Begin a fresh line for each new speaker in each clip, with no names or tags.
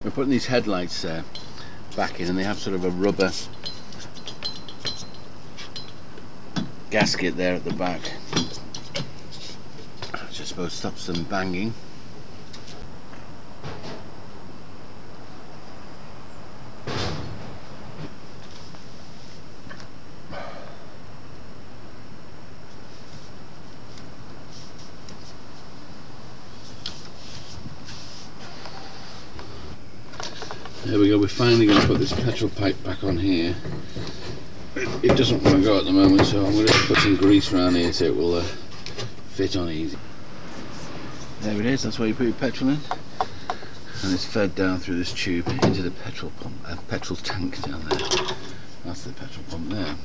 We're putting these headlights back in, and they have sort of a rubber gasket there at the back, which I suppose stops them banging. There we go, we're finally going to put this petrol pipe back on here. It doesn't want to go at the moment, so I'm going to put some grease around here so it will fit on easy. There it is, that's where you put your petrol in. And it's fed down through this tube into the petrol pump, petrol tank down there. That's the petrol pump there.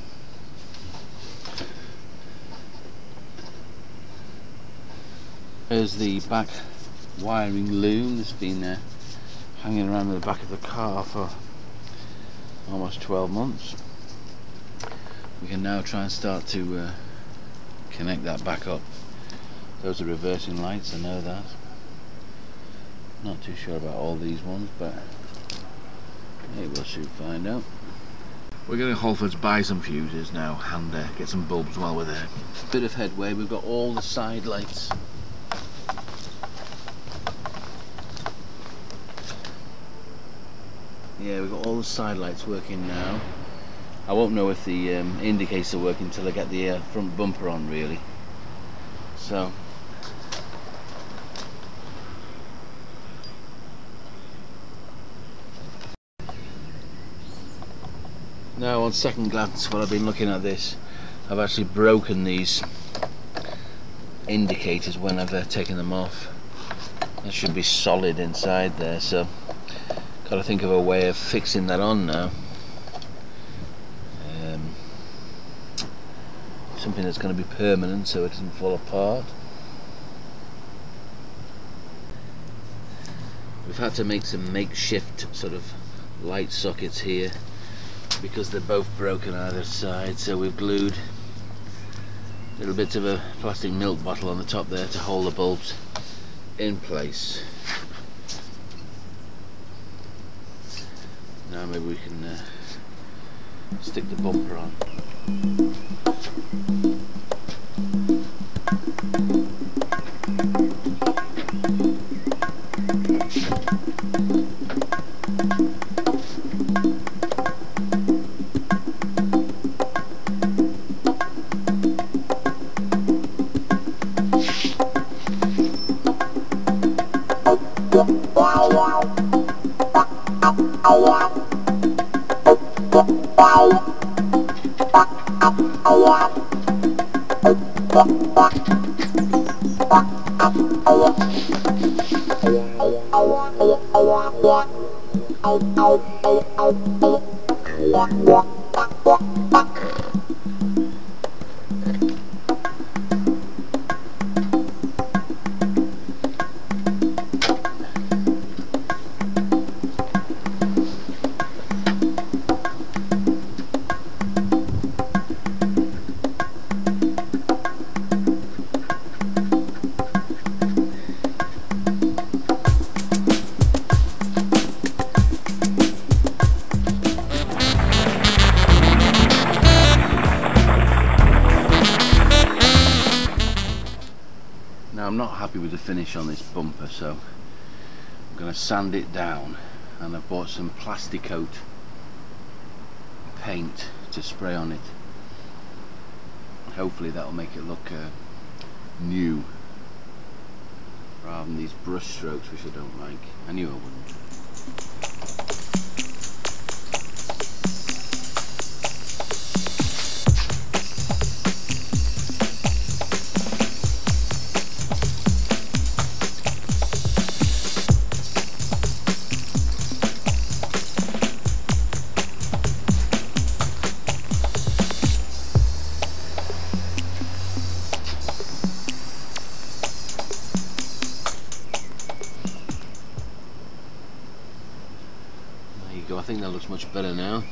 There's the back wiring loom that's been hanging around the back of the car for almost 12 months. We can now try and start to connect that back up. Those are reversing lights, I know that. Not too sure about all these ones, but maybe we'll soon find out. We're going to Halfords buy some fuses now and get some bulbs while we're there. Bit of headway, we've got all the side lights. Yeah, we've got all the side lights working now. I won't know if the indicators are working until I get the front bumper on, really. So now, on second glance, while I've been looking at this, I've actually broken these indicators when I've taken them off. That should be solid inside there, so got to think of a way of fixing that on now. Something that's going to be permanent so it doesn't fall apart. We've had to make some makeshift sort of light sockets here because they're both broken either side, so we've glued little bits of a plastic milk bottle on the top there to hold the bulbs in place. Now maybe we can stick the bumper on. I'm not happy with the finish on this bumper, so I'm going to sand it down, and I've bought some Plasticoat paint to spray on it. Hopefully that'll make it look new rather than these brush strokes, which I don't like. I knew I wouldn't. I think that looks much better now.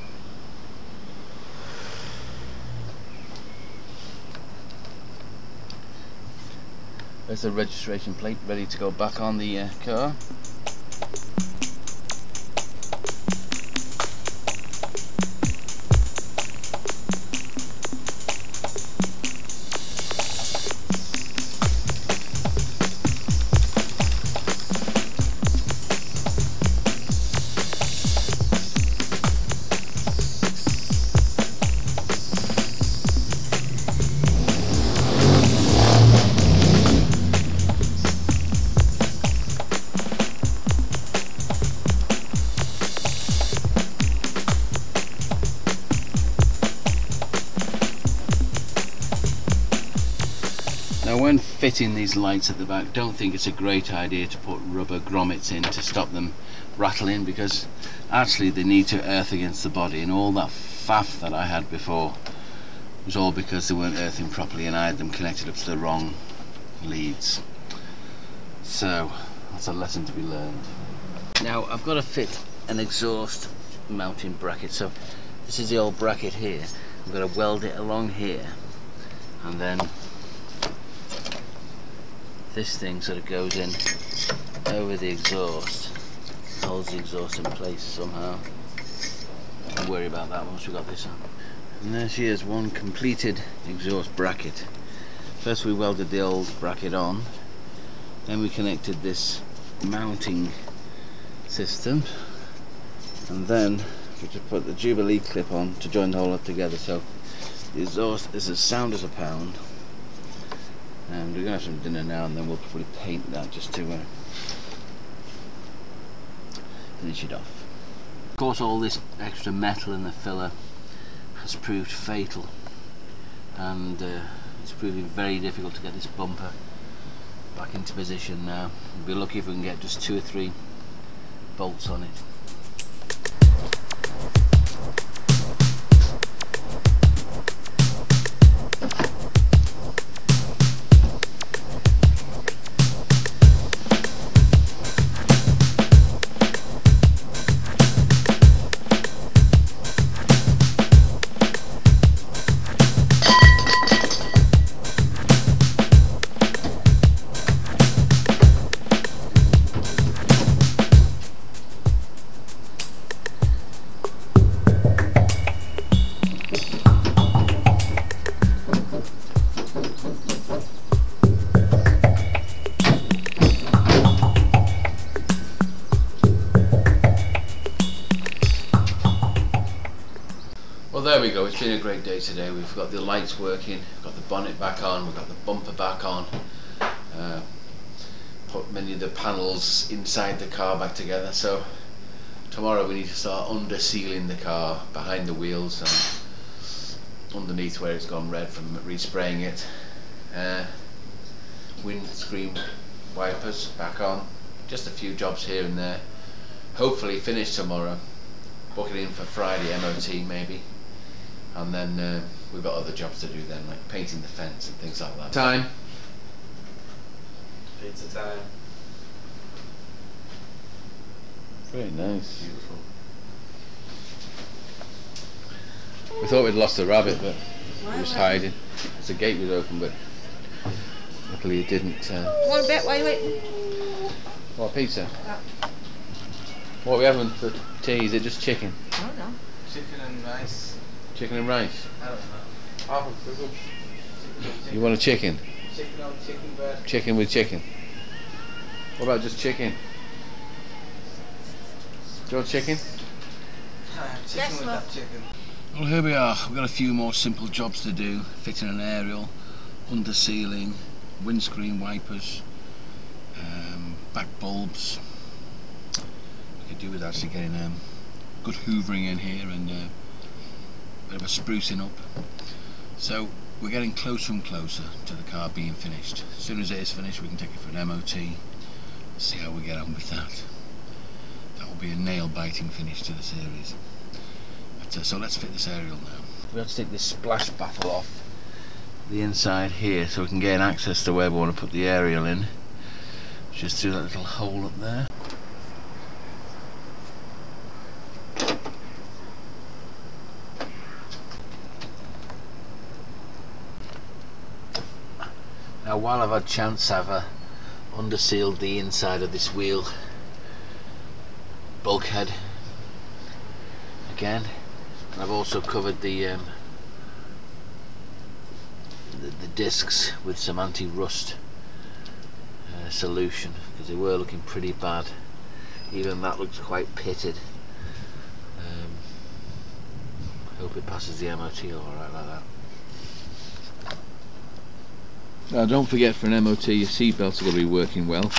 There's the registration plate ready to go back on the car. fitting these lights at the back, don't think it's a great idea to put rubber grommets in to stop them rattling, because actually they need to earth against the body, and all that faff that I had before was all because they weren't earthing properly and I had them connected up to the wrong leads. So that's a lesson to be learned. Now I've got to fit an exhaust mounting bracket, so this is the old bracket here. I'm going to weld it along here, and then this thing sort of goes in over the exhaust, holds the exhaust in place somehow. Don't worry about that once we've got this on. And there she is, one completed exhaust bracket. First we welded the old bracket on, then we connected this mounting system, and then we just put the Jubilee clip on to join the whole up together. So the exhaust is as sound as a pound, and we're going to have some dinner now, and then we'll probably paint that just to finish it off. Of course, all this extra metal in the filler has proved fatal, and it's proving very difficult to get this bumper back into position now. We'll be lucky if we can get just 2 or 3 bolts on it. Well, there we go. It's been a great day today. We've got the lights working, we've got the bonnet back on, we've got the bumper back on, put many of the panels inside the car back together. So tomorrow we need to start under sealing the car behind the wheels and underneath where it's gone red from respraying it. Windscreen wipers back on, just a few jobs here and there. Hopefully finish tomorrow, book it in for Friday MOT maybe. And then we've got other jobs to do then, like painting the fence and things like that. Time?
Pizza time.
Very nice. Beautiful. We thought we'd lost the rabbit, but it was hiding. The gate was open, but luckily it didn't.
One bit, wait.
What, pizza? What are we having for tea? Is it just chicken?
I don't know.
Chicken and rice.
Chicken and rice?
I don't know. Half of chicken.
You want a chicken?
Chicken on chicken bread.
Chicken with chicken. What about just chicken? Do you want chicken?
Chicken
Yes,
with
love.
that chicken.
Well, here we are. We've got a few more simple jobs to do. Fitting an aerial, under sealing, windscreen wipers, back bulbs. We could do with actually getting good hoovering in here and a bit of a sprucing up. So we're getting closer and closer to the car being finished. As soon as it is finished, we can take it for an MOT, see how we get on with that. That will be a nail-biting finish to the series. But, so let's fit this aerial now. We have to take this splash baffle off the inside here so we can gain access to where we want to put the aerial in. Just through that little hole up there. Now, while I've had chance, I've undersealed the inside of this wheel bulkhead again, and I've also covered the discs with some anti-rust solution, because they were looking pretty bad. Even that looks quite pitted. Hope it passes the MOT alright like that. Now, don't forget, for an MOT your seatbelts are going to be working well.